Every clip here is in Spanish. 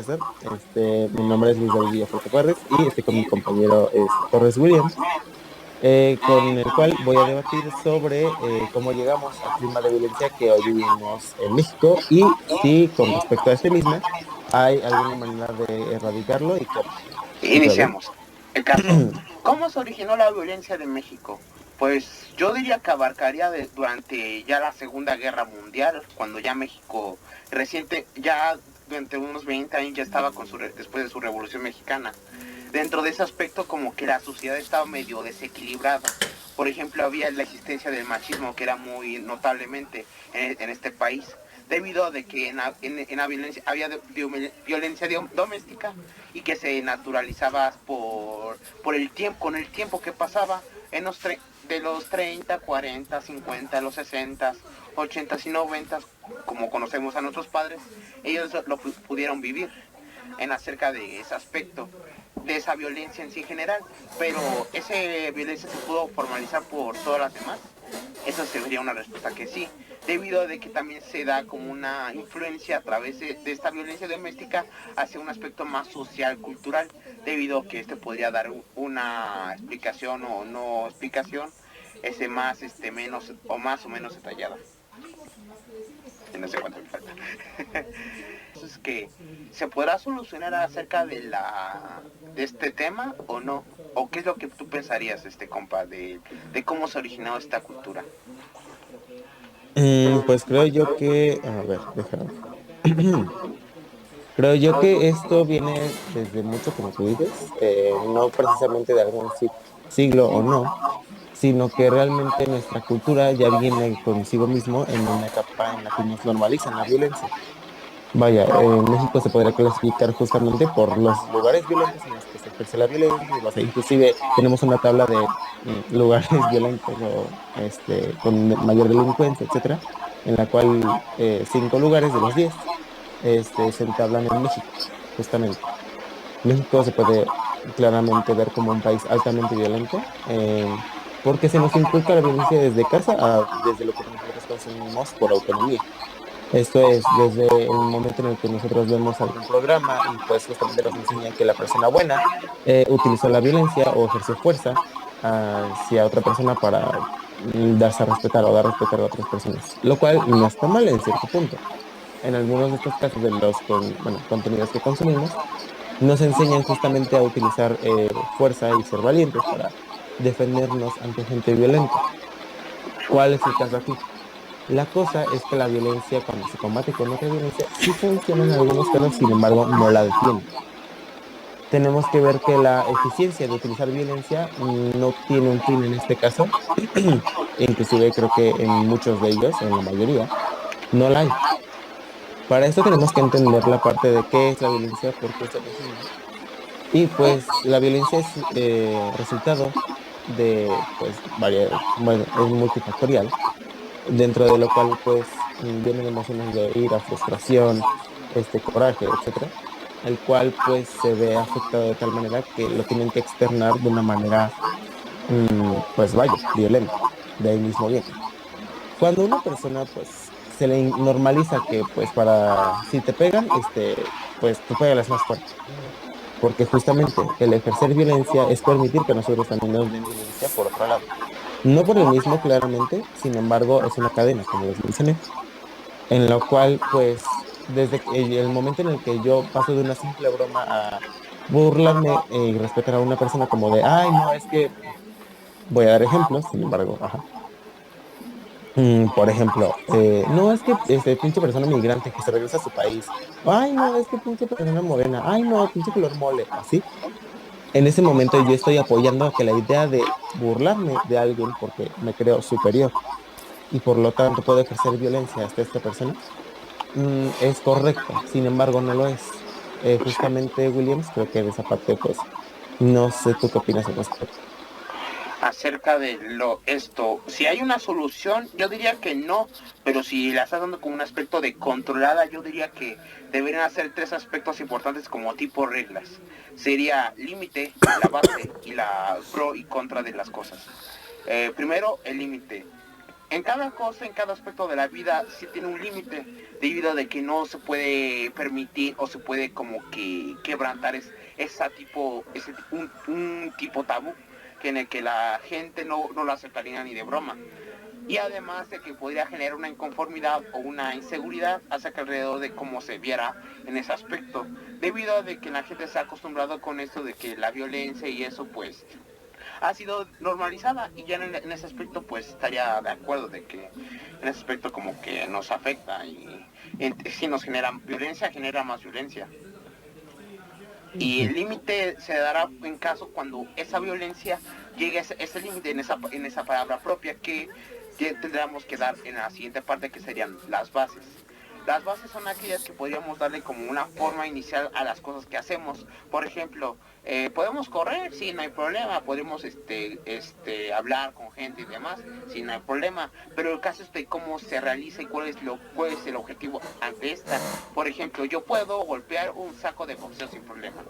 empezar. Mi nombre es Luis David Villafuerte Torres y estoy con mi compañero Torres Williams, con el cual voy a debatir sobre cómo llegamos al clima de violencia que hoy vivimos en México y si con respecto a este mismo hay alguna manera de erradicarlo y cómo. ¿Está bien? Iniciamos. El caso. ¿Cómo se originó la violencia de México? Pues yo diría que abarcaría durante ya la Segunda Guerra Mundial, cuando ya México reciente, ya durante unos 20 años ya estaba después de su Revolución Mexicana. Dentro de ese aspecto como que la sociedad estaba medio desequilibrada. Por ejemplo, había la existencia del machismo que era muy notablemente en este país, debido a de que en la violencia había violencia doméstica y que se naturalizaba por el tiempo, con el tiempo que pasaba en de los 30, 40, 50, los 60, 80 y 90, como conocemos a nuestros padres, ellos lo pudieron vivir en acerca de ese aspecto, de esa violencia en sí en general, pero esa violencia se pudo formalizar por todas las demás. Eso sería una respuesta que sí, debido a de que también se da como una influencia a través de esta violencia doméstica hacia un aspecto más social, cultural, debido a que este podría dar una explicación o no explicación, más, menos o más o menos detallada. No sé cuánto me falta. Entonces, que se podrá solucionar acerca de este tema o no, o qué es lo que tú pensarías, compa, de cómo se originó esta cultura. Pues creo yo que, a ver, déjame. Creo yo que esto viene desde mucho, como tú dices, no precisamente de algún siglo o no, sino que realmente nuestra cultura ya viene consigo mismo en una etapa en la que nos normalizan la violencia. Vaya, en México se podría clasificar justamente por los lugares violentos en los que se ejerce la violencia. O sea, inclusive tenemos una tabla de lugares violentos o con mayor delincuencia, etcétera, en la cual 5 lugares de los 10 se entablan en México, justamente. México se puede claramente ver como un país altamente violento, porque se nos inculca la violencia desde casa desde lo que nosotros consumimos por autonomía. Esto es desde el momento en el que nosotros vemos algún programa y pues justamente nos enseñan que la persona buena utilizó la violencia o ejerció fuerza hacia otra persona para darse a respetar o dar a respetar a otras personas, lo cual no está mal en cierto punto. En algunos de estos casos de bueno, contenidos que consumimos, nos enseñan justamente a utilizar fuerza y ser valientes para defendernos ante gente violenta. ¿Cuál es el caso aquí? La cosa es que la violencia, cuando se combate con otra violencia, sí funciona en algunos casos, sin embargo, no la detiene. Tenemos que ver que la eficiencia de utilizar violencia no tiene un fin en este caso, inclusive creo que en muchos de ellos, o en la mayoría, no la hay. Para esto tenemos que entender la parte de qué es la violencia, por qué se origina. Y pues la violencia es resultado de, pues, bueno, es multifactorial, dentro de lo cual pues vienen emociones de ira, frustración, coraje, etcétera, el cual pues se ve afectado de tal manera que lo tienen que externar de una manera, pues vaya, violenta, de ahí mismo viene. Cuando una persona pues se le normaliza que pues si te pegan, pues tú pégales más fuerte, porque justamente el ejercer violencia es permitir que nosotros también nos den violencia por otro lado. No por el mismo, claramente, sin embargo, es una cadena, como les mencioné, en lo cual, pues, desde el momento en el que yo paso de una simple broma a burlarme y respetar a una persona como de, ay, no, es que, voy a dar ejemplos, sin embargo, ajá. Por ejemplo, no es que este pinche persona migrante que se regresa a su país, ay, no, es que pinche persona morena, ay, no, pinche color mole, así. En ese momento yo estoy apoyando a que la idea de burlarme de alguien porque me creo superior y por lo tanto puedo ejercer violencia hasta esta persona, es correcta, sin embargo no lo es. Justamente Williams, creo que de esa parte, pues, no sé tú qué opinas al respecto. Acerca de si hay una solución, yo diría que no, pero si la estás dando con un aspecto de controlada, yo diría que deberían hacer tres aspectos importantes como tipo reglas. Sería límite, la base y la pro y contra de las cosas. Primero, el límite. en cada cosa, en cada aspecto de la vida, sí tiene un límite, debido a de que no se puede permitir o se puede como que quebrantar un tipo tabú, que en el que la gente no lo aceptaría ni de broma. Y además de que podría generar una inconformidad o una inseguridad acerca alrededor de cómo se viera en ese aspecto, debido a de que la gente se ha acostumbrado con esto de que la violencia y eso pues ha sido normalizada, y ya en ese aspecto pues estaría de acuerdo de que en ese aspecto como que nos afecta, y si nos genera violencia, genera más violencia. Y el límite se dará en caso cuando esa violencia llegue a ese límite en esa palabra propia que tendríamos que dar en la siguiente parte, que serían las bases. Las bases son aquellas que podríamos darle como una forma inicial a las cosas que hacemos. Por ejemplo, podemos correr, sí, no hay problema. Podemos hablar con gente y demás, sí, no hay problema. Pero el caso es de cómo se realiza y cuál es el objetivo ante esta. Por ejemplo, yo puedo golpear un saco de boxeo sin problema,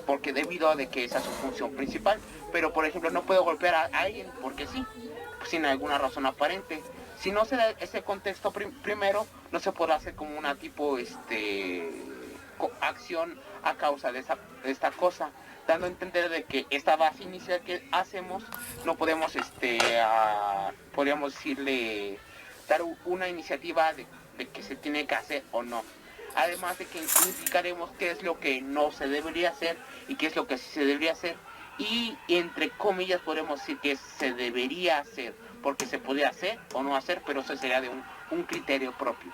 porque debido a de que esa es su función principal. Pero, por ejemplo, no puedo golpear a alguien porque sí, sin alguna razón aparente. Si no se da ese contexto primero, no se podrá hacer como una tipo acción a causa de esta cosa, dando a entender de que esta base inicial que hacemos no podemos podríamos decirle, dar una iniciativa de que se tiene que hacer o no. Además de que indicaremos qué es lo que no se debería hacer y qué es lo que sí se debería hacer, y entre comillas podemos decir que se debería hacer, porque se podría hacer o no hacer, pero eso sería de un criterio propio.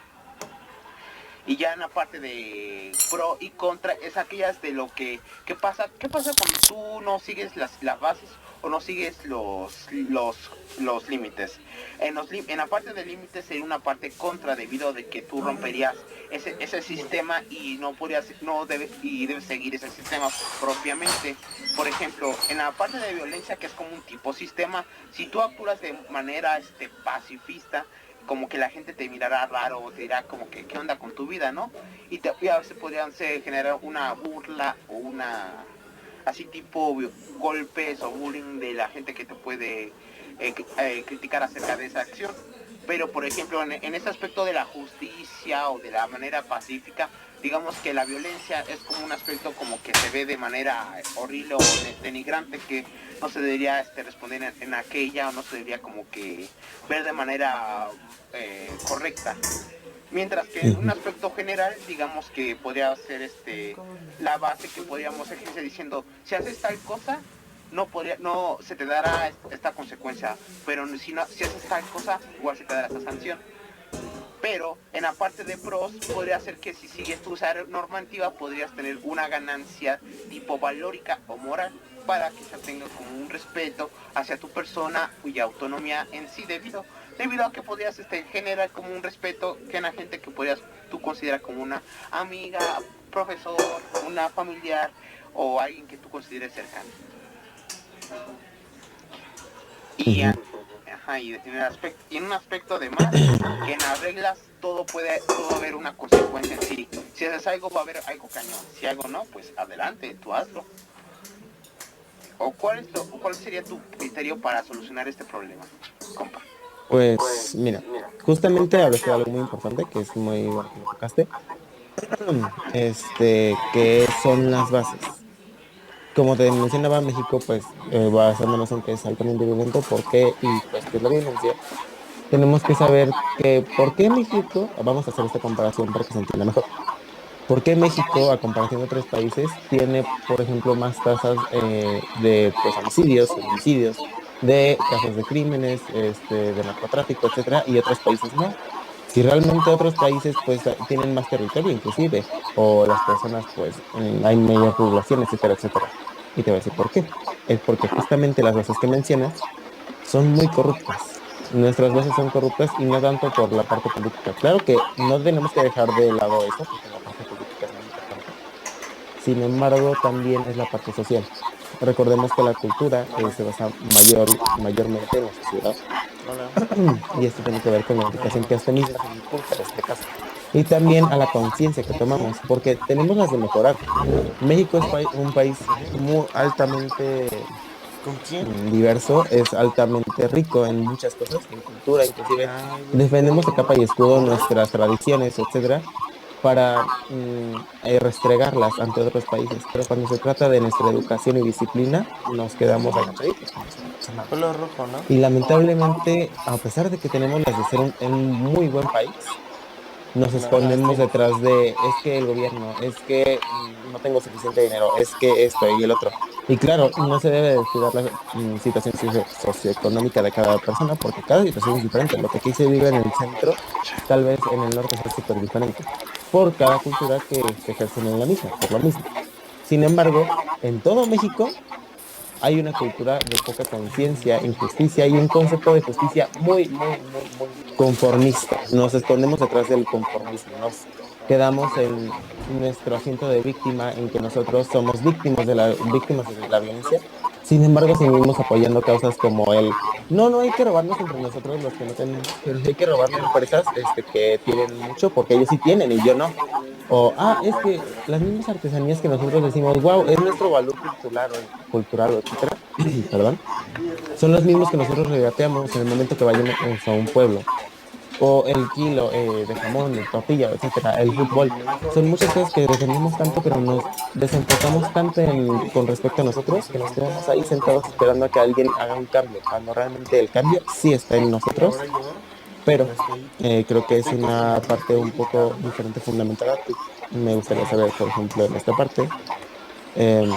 Y ya en la parte de pro y contra es aquellas de lo que pasa cuando tú no sigues las bases o no sigues los límites. En la parte de límites sería una parte contra, debido a de que tú romperías ese sistema y debes seguir ese sistema propiamente. Por ejemplo, en la parte de violencia, que es como un tipo sistema, si tú actúas de manera pacifista, como que la gente te mirará raro o te dirá como que qué onda con tu vida, ¿no? Y a veces podrían generar una burla o una así tipo golpes o bullying de la gente que te puede criticar acerca de esa acción. Pero, por ejemplo, en ese aspecto de la justicia o de la manera pacífica, digamos que la violencia es como un aspecto como que se ve de manera horrible o denigrante, que no se debería responder en aquella, o no se debería como que ver de manera correcta. Mientras que en un aspecto general, digamos que podría ser la base que podríamos ejercer diciendo, si haces tal cosa, no se te dará esta consecuencia, pero si haces tal cosa, igual se te dará esta sanción. Pero en la parte de pros podría ser que si sigues tu normativa podrías tener una ganancia tipo valórica o moral, para que se tenga como un respeto hacia tu persona y autonomía en sí, debido a que podrías generar como un respeto que en la gente que tú considerar como una amiga, profesor, una familiar o alguien que tú consideres cercano. Y, en un aspecto de más, que en las reglas todo haber una consecuencia en sí. Si haces algo, va a haber algo cañón. Si algo no, pues adelante, tú hazlo. ¿O cuál sería tu criterio para solucionar este problema, compa? Pues mira, justamente hablaste de algo muy importante, que es muy bueno que lo tocaste, que son las bases. Como te mencionaba, México, pues, basándonos en que es altamente violento. ¿Por qué? Y pues, ¿qué es la violencia? Tenemos que saber que, ¿por qué México? Vamos a hacer esta comparación para que se entienda mejor. ¿Por qué México, a comparación de otros países, tiene, por ejemplo, más tasas de pues, homicidios, feminicidios, de casos de crímenes, de narcotráfico, etcétera, y otros países no? Si realmente otros países pues tienen más territorio inclusive, o las personas pues hay mayor población, etcétera, etcétera. Y te voy a decir por qué. Es porque justamente las bases que mencionas son muy corruptas. Nuestras bases son corruptas y no tanto por la parte política. Claro que no tenemos que dejar de lado eso, porque la parte política es muy importante. Sin embargo, también es la parte social. Recordemos que la cultura se basa mayormente en la sociedad. Hola. Y esto tiene que ver con la educación que esta misma se inculca desde casa. Y también a la conciencia que tomamos, porque tenemos las de mejorar. México es un país muy altamente ¿Con quién? diverso, es altamente rico en muchas cosas, en cultura, inclusive defendemos a capa y escudo nuestras tradiciones, etcétera, para restregarlas ante otros países. Pero cuando se trata de nuestra educación y disciplina, nos quedamos agachaditos, como si no pasa nada. Color rojo, ¿no? Y lamentablemente, a pesar de que tenemos las de ser un muy buen país, nos Ajá, escondemos sí. detrás de, es que el gobierno, es que no tengo suficiente dinero, es que esto y el otro. Y claro, no se debe descuidar la situación socioeconómica de cada persona, porque cada situación es diferente. Lo que aquí se vive en el centro, tal vez en el norte sea súper diferente, por cada cultura que se ejercen en la misma, por lo mismo. Sin embargo, en todo México hay una cultura de poca conciencia, injusticia y un concepto de justicia muy conformista. Nos escondemos detrás del conformismo, nos quedamos en nuestro asiento de víctima, en que nosotros somos víctimas de la violencia. Sin embargo, seguimos apoyando causas como no hay que robarnos entre nosotros los que no tenemos, pero sí hay que robarle a empresas que tienen mucho, porque ellos sí tienen y yo no. O, es que las mismas artesanías que nosotros decimos, wow, es nuestro valor cultural, etcétera, perdón, son los mismos que nosotros regateamos en el momento que vayamos a un pueblo. O el kilo de jamón, de tortilla, etcétera, el fútbol. Son muchas cosas que defendemos tanto, pero nos desenfocamos tanto con respecto a nosotros que nos quedamos ahí sentados esperando a que alguien haga un cambio, cuando realmente el cambio sí está en Y ahora nosotros, yo pero estoy, creo que es estoy una cocinando parte un ahorita, poco diferente, fundamental a ti. Me gustaría saber, por ejemplo, en esta parte, em,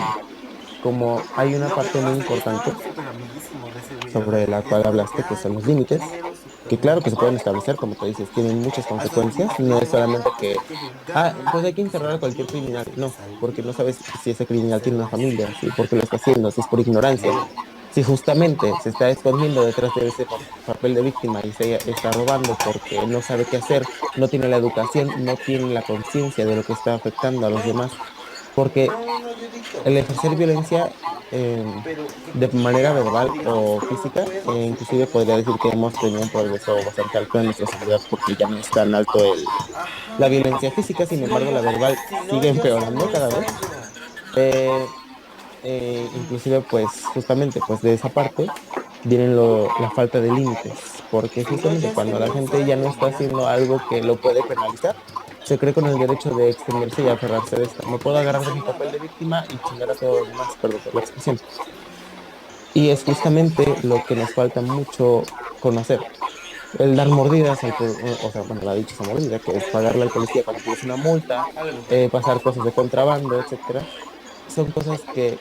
como hay una Lo que parte muy pasa, yo estaba importante súper amiguísimo de ese güey, o sea, sobre la y es cual como que, hablaste, que ay, son los súper límites, cocinero, súper que no sé claro que se pueden qué. establecer, como tú dices, tienen muchas Hasta que consecuencias, no es llegó un solamente vato que, que llegaba pues hay que y que se encerrar a cualquier metía, criminal, que no, porque no salía, sabes si ese criminal se tiene una familia, si por qué lo está desmayaba. haciendo, si es por ignorancia, si justamente se está escondiendo detrás de ese papel de víctima y se está robando porque no sabe qué hacer, no tiene la educación, no tiene la conciencia de lo que está afectando a los demás, porque No, no, yo edito, el ejercer violencia pero ¿qué de pasa? manera Que verbal digamos, o como no física, puedo, inclusive podría decir que hemos tenido un progreso bastante alto en nuestra sociedad porque ya no es tan alto la ajá, violencia física, sin si no embargo yo, la verbal si no sigue yo sano empeorando cada esa vez. agra. Eh, inclusive pues justamente pues de esa parte vienen la falta de límites, porque Si no justamente yo cuando la sano gente esa ya no agra está y ya. haciendo algo que lo puede penalizar, se cree con el derecho de extenderse y aferrarse de esta. Me puedo ¿De qué agarrar de soy mi papel nada? de víctima y chingar a todos los demás, perdón por la expresión. Y es justamente lo que nos falta mucho conocer. El dar mordidas, o sea, bueno, la dichosa mordida, que es pagarle al policía cuando tienes una multa, pasar cosas de contrabando, etcétera, son cosas que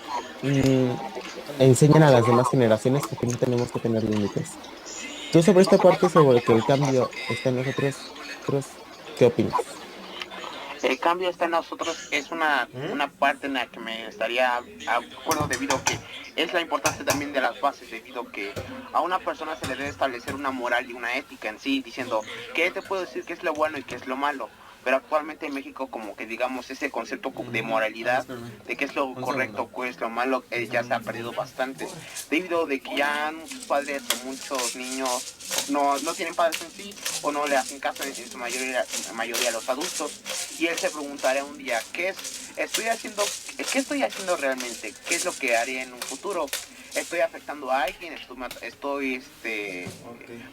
enseñan a las demás generaciones a que no tenemos que tener límites. Tú sobre esta parte, sobre que el cambio está en nosotros, ¿qué opinas? El cambio está en nosotros, es una parte en la que me estaría de acuerdo debido a que es la importancia también de las bases, debido a que a una persona se le debe establecer una moral y una ética en sí, diciendo qué te puedo decir qué es lo bueno y qué es lo malo. Pero actualmente en México como que digamos ese concepto de moralidad, de qué es lo correcto, qué es lo malo, ya se ha perdido bastante. Debido a que ya muchos padres o muchos niños no tienen padres en sí o no le hacen caso en su mayoría a los adultos. Y él se preguntará un día, ¿qué estoy haciendo realmente? ¿Qué es lo que haré en un futuro? ¿Estoy afectando a alguien? ¿Estoy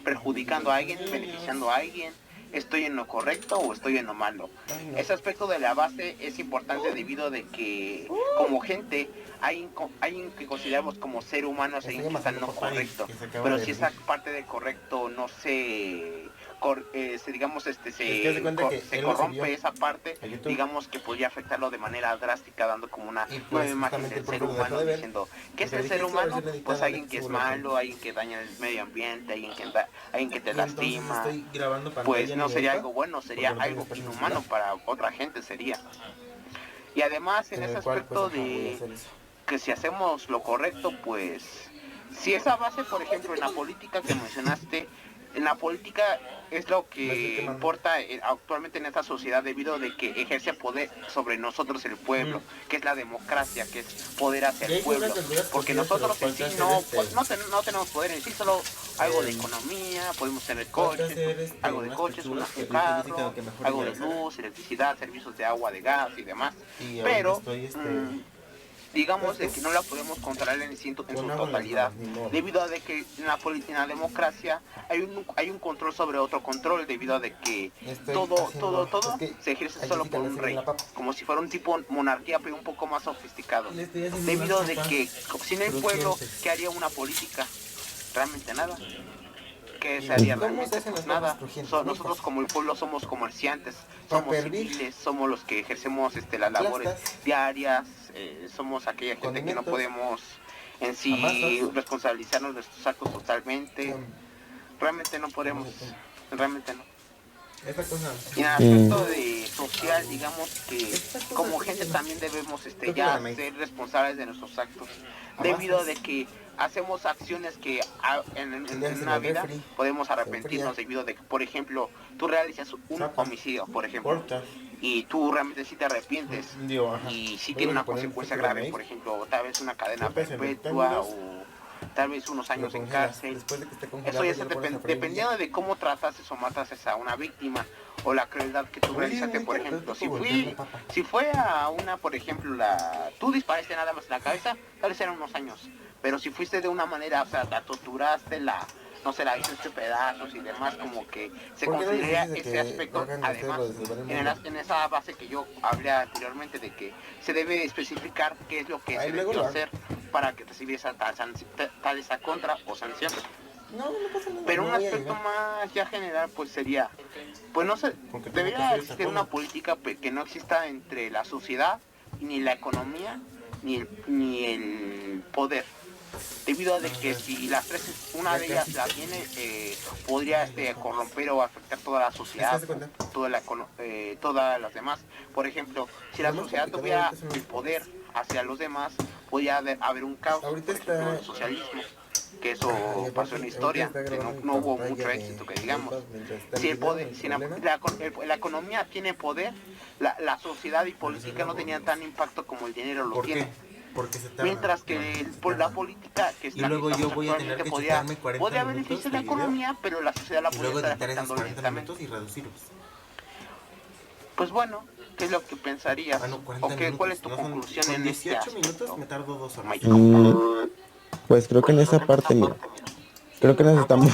perjudicando a alguien? ¿Beneficiando a alguien? ¿Estoy en lo correcto o estoy en lo malo? Ese aspecto de la base es importante debido a que como gente hay que consideramos como ser humanos alguien que está en lo correcto. Pero si esa parte del correcto no digamos se corrompe esa parte, digamos que podría afectarlo de manera drástica, dando como una nueva imagen del ser humano, diciendo ¿qué es el ser humano? Pues alguien que es malo, alguien que daña el medio ambiente, alguien que te lastima. Pues no sería algo bueno, sería algo inhumano para otra gente sería. Y además en ese aspecto de que si hacemos lo correcto, pues si esa base, por ejemplo, en la política que mencionaste, en la política es lo que importa actualmente en esta sociedad debido de que ejerce poder sobre nosotros el pueblo, que es la democracia, que es poder hacia el pueblo, porque nosotros en sí no tenemos poder en sí, solo algo de economía, podemos tener coches, algo de coches, un carro, algo de luz, electricidad, servicios de agua, de gas y demás, pero digamos de que no la podemos controlar en su totalidad, debido a de que en la democracia hay un control sobre otro control, debido a de que todo se ejerce solo por un rey, como si fuera un tipo monarquía, pero un poco más sofisticado, debido a de que sin el pueblo, ¿qué haría una política? Realmente nada. ¿Qué se haría realmente? Pues nada. Nosotros como el pueblo somos comerciantes, somos civiles, somos los que ejercemos las labores diarias, somos aquella gente que no podemos en sí responsabilizarnos de nuestros actos totalmente. Realmente no podemos, realmente no. Y en el aspecto de social, digamos que como gente también debemos ya ser responsables de nuestros actos, debido a de que hacemos acciones que en una vida podemos arrepentirnos, debido a de que, por ejemplo, tú realizas un homicidio, por ejemplo, y tú realmente sí te arrepientes y sí tiene una consecuencia grave, por ejemplo, tal vez una cadena perpetua o tal vez unos años en cárcel. Eso ya dependiendo de cómo tratases o matases a una víctima o la crueldad que tú realizaste, por ejemplo. Si fue a una, por ejemplo, tú disparaste nada más en la cabeza, tal vez eran unos años. Pero si fuiste de una manera, o sea, la torturaste, no sé, la hiciste pedazos y demás, como que se considera ese aspecto, además, en esa base que yo hablé anteriormente, de que se debe especificar qué es lo que se debió hacer para que recibir tal esa contra o sanción. Pero un aspecto más ya general, pues sería, pues no sé, debería existir una política que no exista entre la sociedad, ni la economía, ni el poder. Debido a de que si las tres, una de ellas la tiene, podría corromper o afectar toda la sociedad, todas las demás. Por ejemplo, si la sociedad tuviera el poder hacia los demás, podría haber un caos, por ejemplo, el socialismo, que eso pasó en la historia, que no hubo mucho éxito, que digamos. Si la economía tiene poder, la sociedad y política no tenían tan impacto como el dinero lo tiene. Mientras que la política que está actualmente podría beneficiar la economía, pero la sociedad la podría estar afectando directamente. Pues bueno, ¿qué es lo que pensarías? ¿Cuál es tu conclusión en este aspecto? Pues creo que en esa parte, mira, creo que nos estamos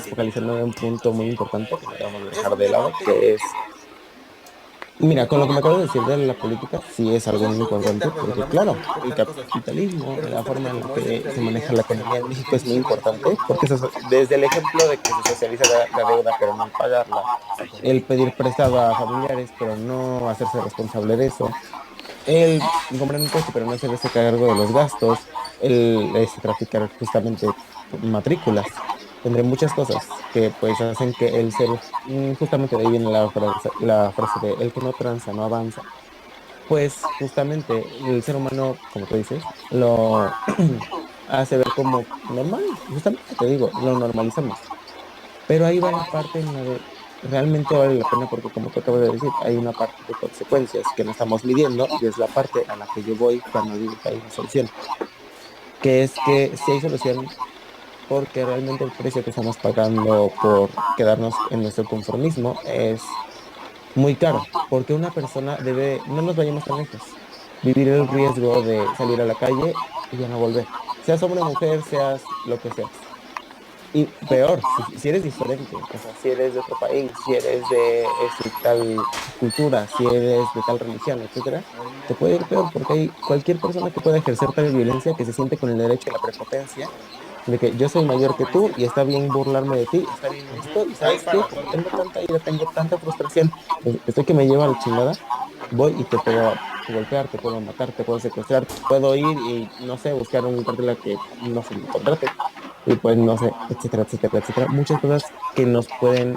focalizando en un punto muy importante que no debemos dejar de lado, que es, mira, con lo que me acabas de decir de la política, sí es algo muy importante, porque claro, el capitalismo, la forma en la que se maneja la economía en México es muy importante, porque desde el ejemplo de que se socializa la deuda pero no pagarla, el pedir prestado a familiares pero no hacerse responsable de eso, el comprar un coche pero no hacerse cargo de los gastos, el traficar justamente matrículas, entre muchas cosas que pues hacen que el ser, justamente de ahí viene la frase de el que no tranza no avanza. Pues justamente el ser humano, como tú dices, lo hace ver como normal, justamente te digo, lo normalizamos. Pero ahí va la parte en la de realmente vale la pena porque como te acabo de decir, hay una parte de consecuencias que no estamos midiendo y es la parte a la que yo voy cuando digo que hay una solución, que es que si hay solución porque realmente el precio que estamos pagando por quedarnos en nuestro conformismo es muy caro, porque una persona debe, no nos vayamos tan lejos, vivir el riesgo de salir a la calle y ya no volver, seas hombre o mujer, seas lo que seas. Y peor, si eres diferente, o sea, si eres de otro país, si eres de tal cultura, si eres de tal religión, etcétera, te puede ir peor porque hay cualquier persona que pueda ejercer tal violencia que se siente con el derecho a la prepotencia de que yo soy mayor que tú y está bien burlarme de ti, está bien esto, y ¿sabes qué? Como tengo tanta ira, tengo tanta frustración, estoy que me lleva a la chingada, voy y te puedo golpear, te puedo matar, te puedo secuestrar, puedo ir y, no sé, buscar un cartel a que, no sé, me contrate, y pues, no sé, etcétera, etcétera, etcétera. Muchas cosas que nos pueden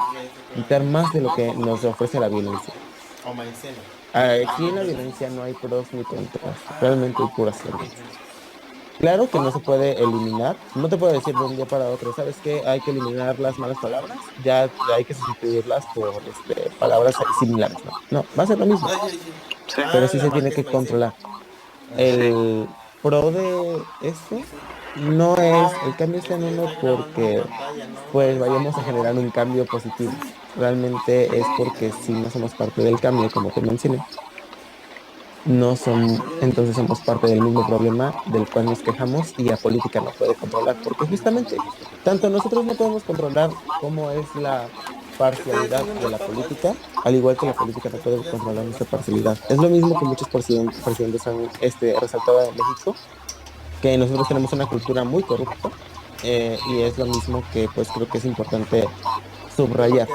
quitar más de lo que nos ofrece la violencia. Aquí en la violencia no hay pros ni contras, realmente hay puras violencias. Claro que no se puede eliminar, no te puedo decir de un día para otro, ¿sabes qué? Hay que eliminar las malas palabras, ya hay que sustituirlas por palabras similares, ¿no? No, va a ser lo mismo, pero sí se tiene que controlar. Sí. El pro de esto no es, el cambio está en uno porque pues vayamos a generar un cambio positivo. Realmente es porque si no somos parte del cambio, como te mencioné, no son, entonces somos parte del mismo problema del cual nos quejamos y la política no puede controlar, porque justamente tanto nosotros no podemos controlar cómo es la parcialidad de la política, al igual que la política no puede controlar nuestra parcialidad. Es lo mismo que muchos presidentes han resaltado en México, que nosotros tenemos una cultura muy corrupta, y es lo mismo que pues creo que es importante subrayar,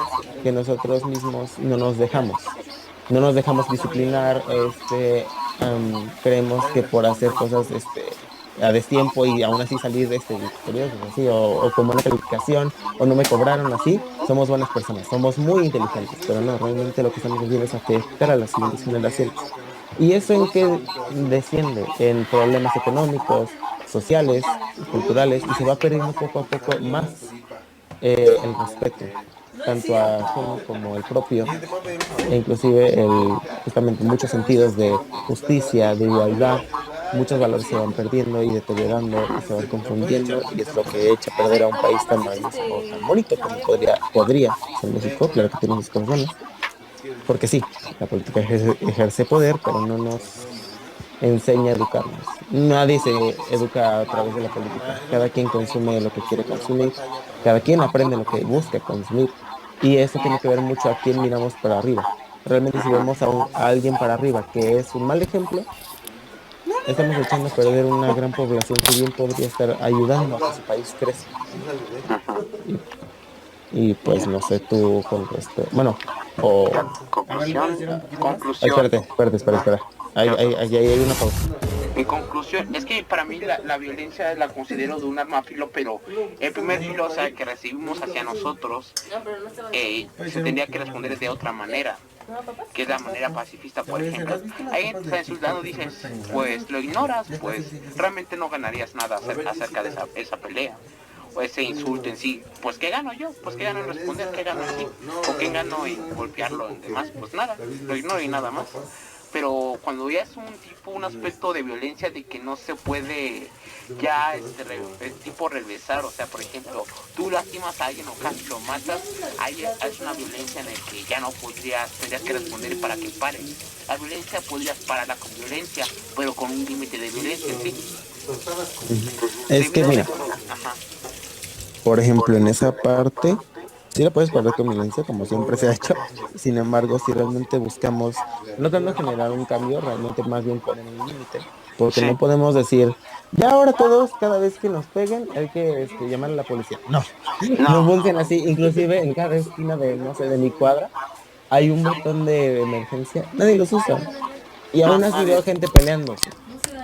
que nosotros mismos no nos dejamos disciplinar, creemos que por hacer cosas a destiempo y aún así salir victoriosos, así, o con buena calificación, o no me cobraron así, somos buenas personas, somos muy inteligentes, pero no, realmente lo que estamos haciendo es afectar a las siguientes generaciones. ¿Y eso en qué desciende? En problemas económicos, sociales, culturales, y se va perdiendo poco a poco más el respeto, tanto ajeno como el propio, e inclusive justamente en muchos sentidos de justicia, de igualdad, muchos valores se van perdiendo y deteriorando y se van confundiendo, y es lo que echa a perder a un país tan maravilloso o tan bonito como podría ser México. Claro que tiene sus cosas buenas, porque sí, la política ejerce poder, pero no nos enseña a educarnos. Nadie se educa a través de la política. Cada quien consume lo que quiere consumir, cada quien aprende lo que busca consumir. Y eso tiene que ver mucho a quién miramos para arriba. Realmente si vemos a alguien para arriba que es un mal ejemplo, estamos echando a perder una gran población que bien podría estar ayudando a que su país crezca. Y, y pues no sé tú con respecto. Bueno, o. Conclusión. Espera. Ahí hay una pausa. Mi conclusión es que para mí la violencia la considero de un arma filo, pero el primer filo, o sea, que recibimos hacia nosotros, se tendría que responder de otra manera, que es la manera pacifista, por ejemplo. Ahí está insultando, dices, pues lo ignoras, pues realmente no ganarías nada acerca de esa pelea o ese insulto en sí. Pues ¿qué gano yo? Pues ¿qué gano en responder? ¿Qué gano en sí? ¿O qué gano en golpearlo en demás? Pues nada, lo ignoro y nada más. Pero cuando ya es un aspecto de violencia de que no se puede ya tipo regresar, o sea, por ejemplo, tú lastimas a alguien o casi lo matas, ahí es una violencia en la que ya no tendrías que responder para que pare. La violencia podrías pararla con violencia, pero con un límite de violencia, ¿sí? Es que mira, Ajá. por ejemplo, en esa parte, sí la puedes parar con violencia, como siempre se ha hecho. Sin embargo, si realmente buscamos, no tanto generar un cambio, realmente más bien poner un límite, porque Sí. no podemos decir, ya ahora todos, cada vez que nos peguen, hay que llamar a la policía. No, no No, funciona así. Inclusive en cada esquina de, no sé, de mi cuadra, hay un botón de emergencia, nadie los usa. Y no, aún así nadie. veo gente peleándose.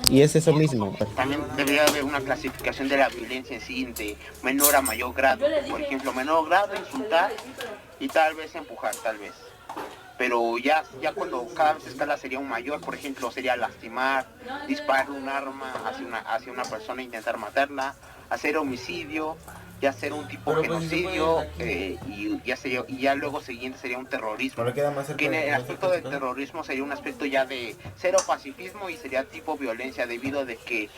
Y es eso mismo. También debería haber una clasificación de la violencia en sí, de menor a mayor grado. Por ejemplo, menor grado, insultar y tal vez empujar, tal vez. Pero ya cuando cada vez escala sería un mayor, por ejemplo, sería lastimar, disparar un arma hacia una persona e intentar matarla, hacer homicidio, ya hacer un tipo genocidio, y ya luego siguiente sería un terrorismo. Que en el aspecto del terrorismo sería un aspecto ya de cero pacifismo y sería tipo violencia, debido de que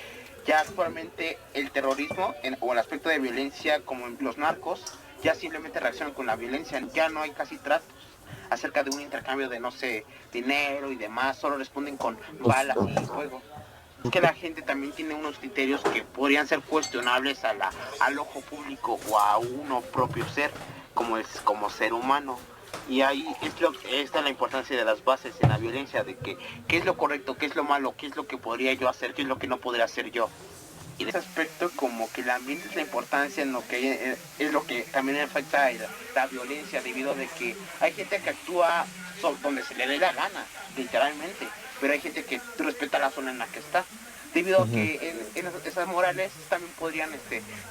ya actualmente el terrorismo o el aspecto de violencia como en los narcos ya simplemente reaccionan con la violencia, ya no hay casi tratos acerca de un intercambio de, no sé, dinero y demás, solo responden con balas y fuego. Es que la gente también tiene unos criterios que podrían ser cuestionables al ojo público o a uno propio ser, como ser humano. Y ahí esta es la importancia de las bases en la violencia, de que qué es lo correcto, qué es lo malo, qué es lo que podría yo hacer, qué es lo que no podría hacer yo. Y en ese aspecto, como que el ambiente es la importancia en lo que es lo que también afecta la violencia, debido a de que hay gente que actúa donde se le dé la gana, literalmente, pero hay gente que respeta la zona en la que está, debido a que en esas morales también podrían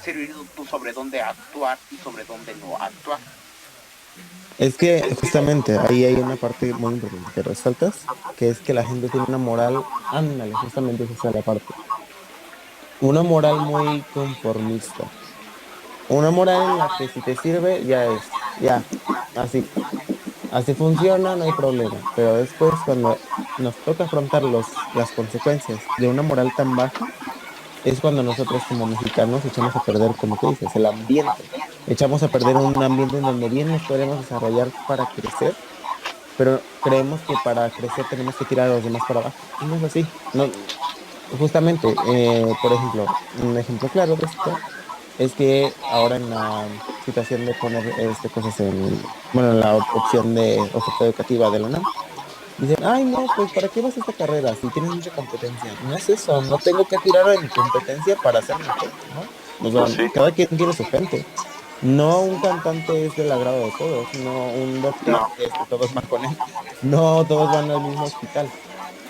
servir tú sobre dónde actuar y sobre dónde no actuar. Es que justamente ahí hay una parte muy importante que resaltas, que es que la gente tiene una moral, ándale, justamente esa es la parte. Una moral muy conformista. Una moral en la que si te sirve, ya, así. Así funciona, no hay problema. Pero después, cuando nos toca afrontar las consecuencias de una moral tan baja, es cuando nosotros como mexicanos echamos a perder, como tú dices, el ambiente. Echamos a perder un ambiente en donde bien nos podríamos desarrollar para crecer, pero creemos que para crecer tenemos que tirar a los demás para abajo. Y no es así. No, justamente, por ejemplo, un ejemplo claro de esto es que ahora en la situación de poner cosas bueno, en la opción de oferta educativa de la UNAM, dicen, ay, no, pues ¿para qué vas a esta carrera si tienes mucha competencia? No es eso, no tengo que tirar de mi competencia para ser mejor, ¿no? O sea, Pues sí. cada quien tiene su gente. No un cantante es del agrado de todos, no un doctor, No. todos van con él, no todos van al mismo hospital.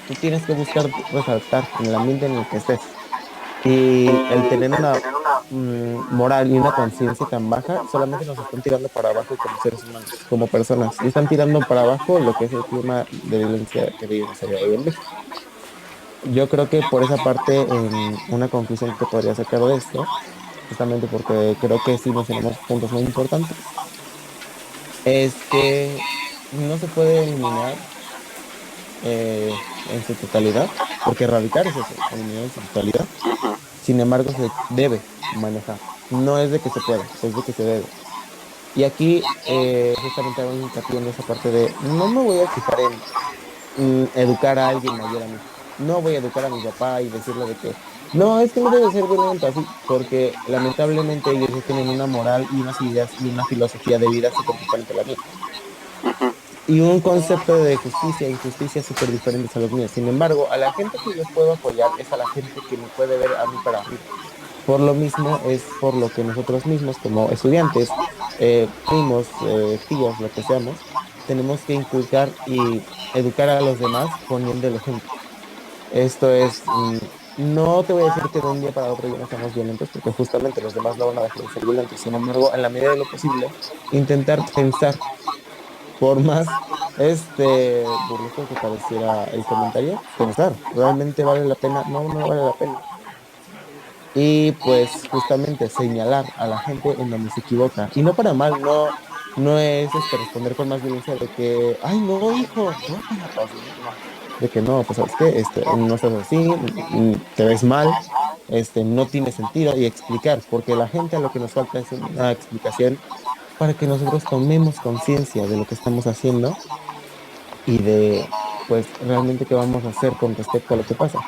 Tú tienes que buscar resaltar en el ambiente en el que estés. Y el tener una moral y una conciencia tan baja, solamente nos están tirando para abajo como seres humanos, como personas. Y están tirando para abajo lo que es el clima de violencia que vivimos hoy en México. Yo creo que por esa parte, una conclusión que podría sacar de esto, justamente porque creo que sí mencionamos puntos muy importantes, es que no se puede eliminar en su totalidad, porque erradicar es eso, eliminar en su totalidad. Sin embargo, se debe manejar. No es de que se pueda, es de que se debe. Y aquí justamente hago hincapié en esa parte de no me voy a fijar en educar a alguien mayor a mí. No voy a educar a mi papá y decirle de que no, es que no debe ser violento así, porque lamentablemente ellos ya tienen una moral y unas ideas y una filosofía de vida súper diferente a la mía. Y un concepto de justicia e injusticia súper diferentes a los míos. Sin embargo, a la gente que yo puedo apoyar es a la gente que me puede ver a mí para arriba. Por lo mismo, es por lo que nosotros mismos, como estudiantes, primos, tíos, lo que seamos, tenemos que inculcar y educar a los demás poniendo el ejemplo. Esto es, no te voy a decir que de un día para otro ya no seamos violentos, porque justamente los demás no van a dejar de ser violentos. Sin embargo, en la medida de lo posible, intentar pensar, por más burlesco que pareciera el comentario, pensar, ¿realmente vale la pena? No, no vale la pena. Y pues justamente señalar a la gente en donde se equivoca. Y no para mal, no, no es responder con más violencia de que, ay, no, hijo, guácala, o así, no, no. De que no, pues sabes qué, no estás así, te ves mal, no tiene sentido, y explicar, porque la gente a lo que nos falta es una explicación para que nosotros tomemos conciencia de lo que estamos haciendo y de, pues, realmente qué vamos a hacer con respecto a lo que pasa.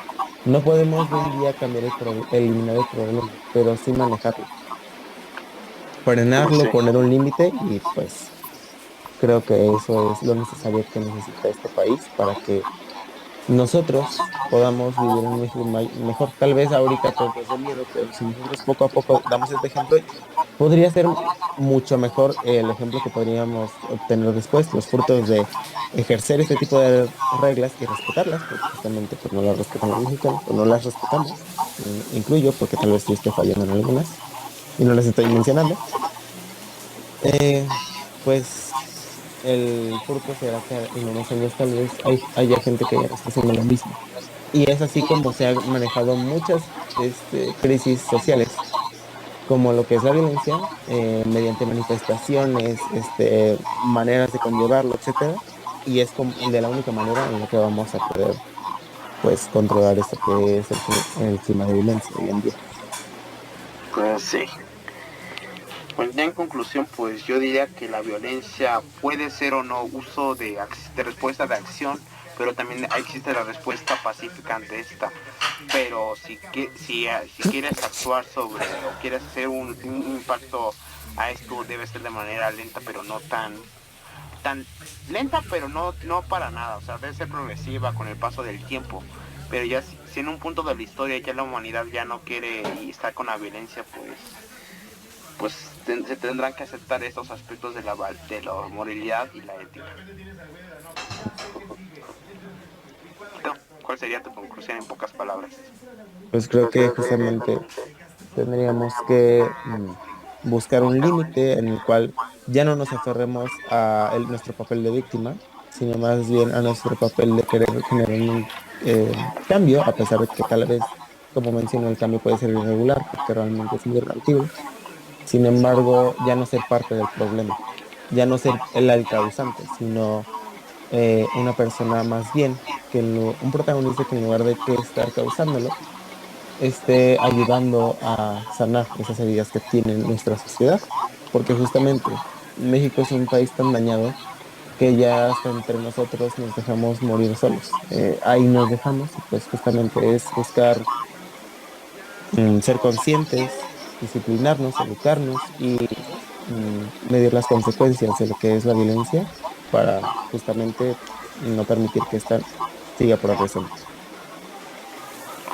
No podemos de un día cambiar eliminar el problema, pero sí manejarlo, Pues sí. frenarlo, poner un límite y pues creo que eso es lo necesario que necesita este país para que nosotros podamos vivir en un México mejor. Tal vez ahorita todo es de miedo, pero si nosotros poco a poco damos este ejemplo, podría ser mucho mejor el ejemplo que podríamos obtener después, los frutos de ejercer este tipo de reglas y respetarlas, porque justamente pues, no las respetan los mexicanos o no las respetamos, incluyo, porque tal vez yo esté fallando en algunas y no las estoy mencionando. Eh, pues el fruto será que en unos años tal vez haya gente que esté haciendo lo mismo. Y es así como se han manejado muchas crisis sociales, como lo que es la violencia, mediante manifestaciones, maneras de conllevarlo, etcétera. Y es como de la única manera en la que vamos a poder, pues, controlar esto que es el clima de violencia hoy en día. Pues sí. Pues ya en conclusión, pues yo diría que la violencia puede ser o no uso de respuesta de acción, pero también existe la respuesta pacífica ante esta. Pero si quieres actuar sobre o quieres hacer un impacto a esto, debe ser de manera lenta, pero no tan lenta, pero no para nada. O sea, debe ser progresiva con el paso del tiempo. Pero ya si en un punto de la historia ya la humanidad ya no quiere estar con la violencia, pues se tendrán que aceptar estos aspectos de la moralidad y la ética. ¿Cuál sería tu conclusión en pocas palabras? Pues creo que justamente tendríamos que buscar un límite en el cual ya no nos aferremos a nuestro papel de víctima, sino más bien a nuestro papel de querer generar un cambio, a pesar de que tal vez, como menciono, el cambio puede ser irregular, porque realmente es muy relativo. Sin embargo, ya no ser parte del problema, ya no ser el causante, sino una persona más bien, un protagonista que en lugar de que estar causándolo, esté ayudando a sanar esas heridas que tiene nuestra sociedad, porque justamente México es un país tan dañado que ya hasta entre nosotros nos dejamos morir solos. Ahí nos dejamos y pues justamente es buscar ser conscientes, disciplinarnos, educarnos y medir las consecuencias de lo que es la violencia para justamente no permitir que esta siga progresando.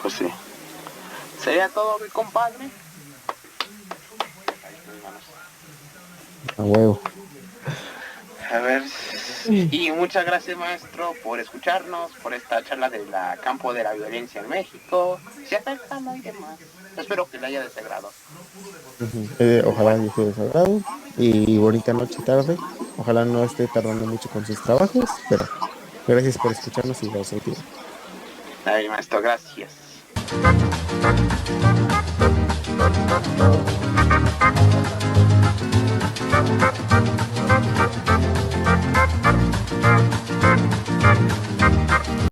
Pues sí. ¿Sería todo, mi compadre? A huevo. A ver, y muchas gracias, maestro, por escucharnos, por esta charla de la campo de la violencia en México. Si afecta y demás. Espero que le haya desagrado. Ojalá yo esté desagrado y bonita noche y tarde. Ojalá no esté tardando mucho con sus trabajos, pero gracias por escucharnos y darse sentido. Ay, maestro, gracias.